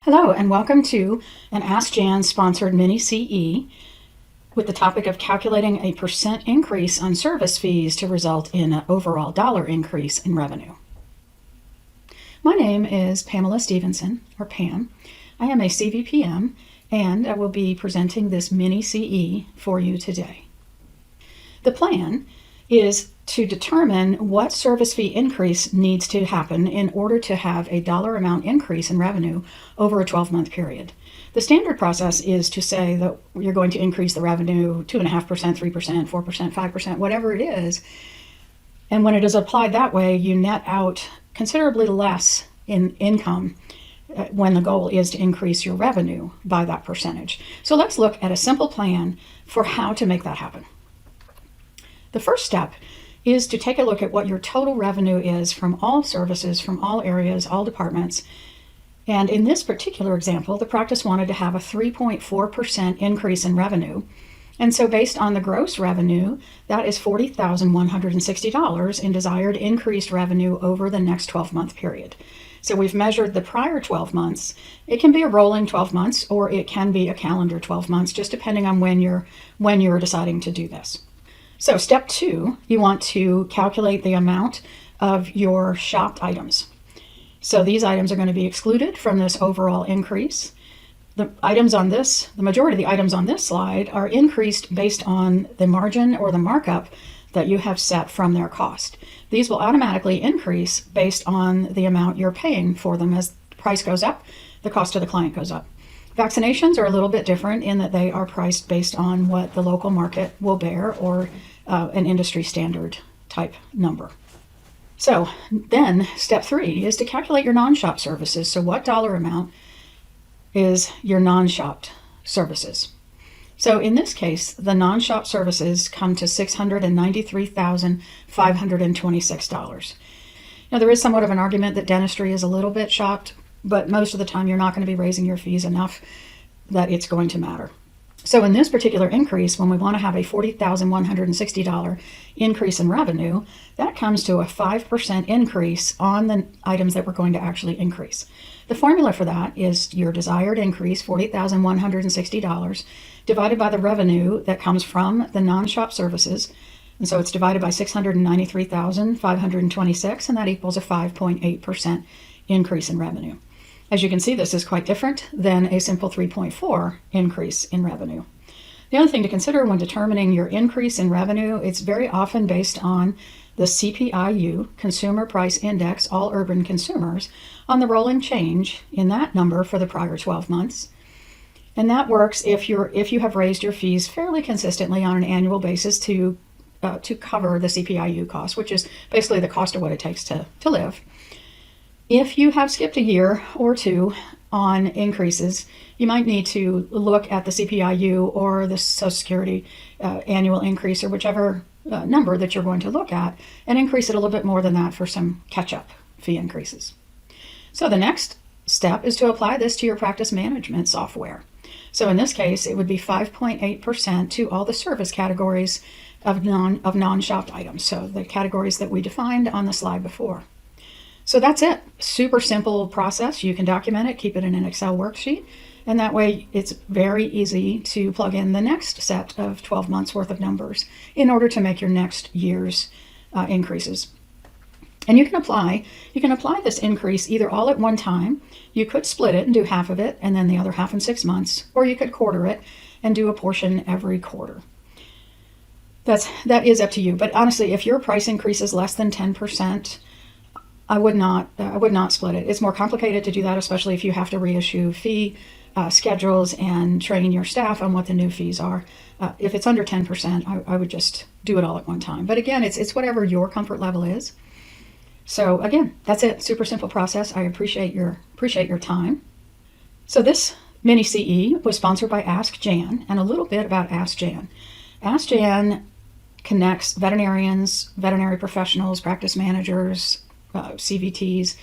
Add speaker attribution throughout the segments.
Speaker 1: Hello, and welcome to an Ask Jan sponsored mini CE with the topic of calculating a % increase on service fees to result in an overall dollar increase in revenue. My name is Pamela Stevenson, or Pam. I am a CVPM, and I will be presenting this mini CE for you today. The plan is to determine what service fee increase needs to happen in order to have a dollar amount increase in revenue over a 12-month period. The standard process is to say that you're going to increase the revenue 2.5%, 3%, 4%, 5%, whatever it is. And when it is applied that way, you net out considerably less in income when the goal is to increase your revenue by that percentage. So let's look at a simple plan for how to make that happen. The first step is to take a look at what your total revenue is from all services, from all areas, all departments. And in this particular example, the practice wanted to have a 3.4% increase in revenue. And so based on the gross revenue, that is $40,160 in desired increased revenue over the next 12-month period. So we've measured the prior 12 months. It can be a rolling 12 months, or it can be a calendar 12 months, just depending on when you're deciding to do this. So step 2, you want to calculate the amount of your shopped items. So these items are going to be excluded from this overall increase. The majority of the items on this slide are increased based on the margin or the markup that you have set from their cost. These will automatically increase based on the amount you're paying for them. As the price goes up, the cost to the client goes up. Vaccinations are a little bit different in that they are priced based on what the local market will bear or an industry standard type number. So then step 3 is to calculate your non-shop services. So what dollar amount is your non-shopped services? So in this case, the non-shop services come to $693,526. Now there is somewhat of an argument that dentistry is a little bit shopped, but most of the time you're not going to be raising your fees enough that it's going to matter. So in this particular increase, when we want to have a $40,160 increase in revenue, that comes to a 5% increase on the items that we're going to actually increase. The formula for that is your desired increase, $40,160, divided by the revenue that comes from the non-shop services. And so it's divided by 693,526, and that equals a 5.8% increase in revenue. As you can see, this is quite different than a simple 3.4 increase in revenue. The other thing to consider when determining your increase in revenue, it's very often based on the CPIU, Consumer Price Index, all urban consumers, on the rolling change in that number for the prior 12 months. And that works if you have raised your fees fairly consistently on an annual basis to cover the CPIU cost, which is basically the cost of what it takes to live. If you have skipped a year or two on increases, you might need to look at the CPIU or the Social Security annual increase, or whichever number that you're going to look at, and increase it a little bit more than that for some catch-up fee increases. So the next step is to apply this to your practice management software. So in this case, it would be 5.8% to all the service categories of non-shopped items, so the categories that we defined on the slide before. So that's it. Super simple process. You can document it, keep it in an Excel worksheet, and that way it's very easy to plug in the next set of 12 months worth of numbers in order to make your next year's increases. And you can apply this increase either all at one time. You could split it and do half of it and then the other half in 6 months, or you could quarter it and do a portion every quarter. That is up to you. But honestly, if your price increase is less than 10%, I would not split it. It's more complicated to do that, especially if you have to reissue fee schedules and train your staff on what the new fees are. If it's under 10%, I would just do it all at one time. But again, it's whatever your comfort level is. So again, that's it. Super simple process. I appreciate your time. So this mini CE was sponsored by Ask Jan, and a little bit about Ask Jan. Ask Jan connects veterinarians, veterinary professionals, practice managers, CVTs,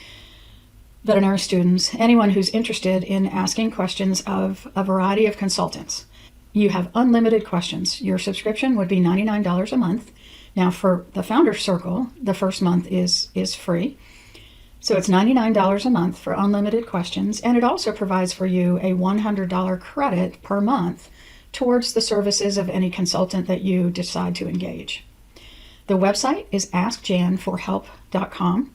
Speaker 1: veterinary students, anyone who's interested in asking questions of a variety of consultants. You have unlimited questions. Your subscription would be $99 a month. Now for the Founders Circle, the first month is free. So it's $99 a month for unlimited questions, and it also provides for you a $100 credit per month towards the services of any consultant that you decide to engage. The website is askjanforhelp.com.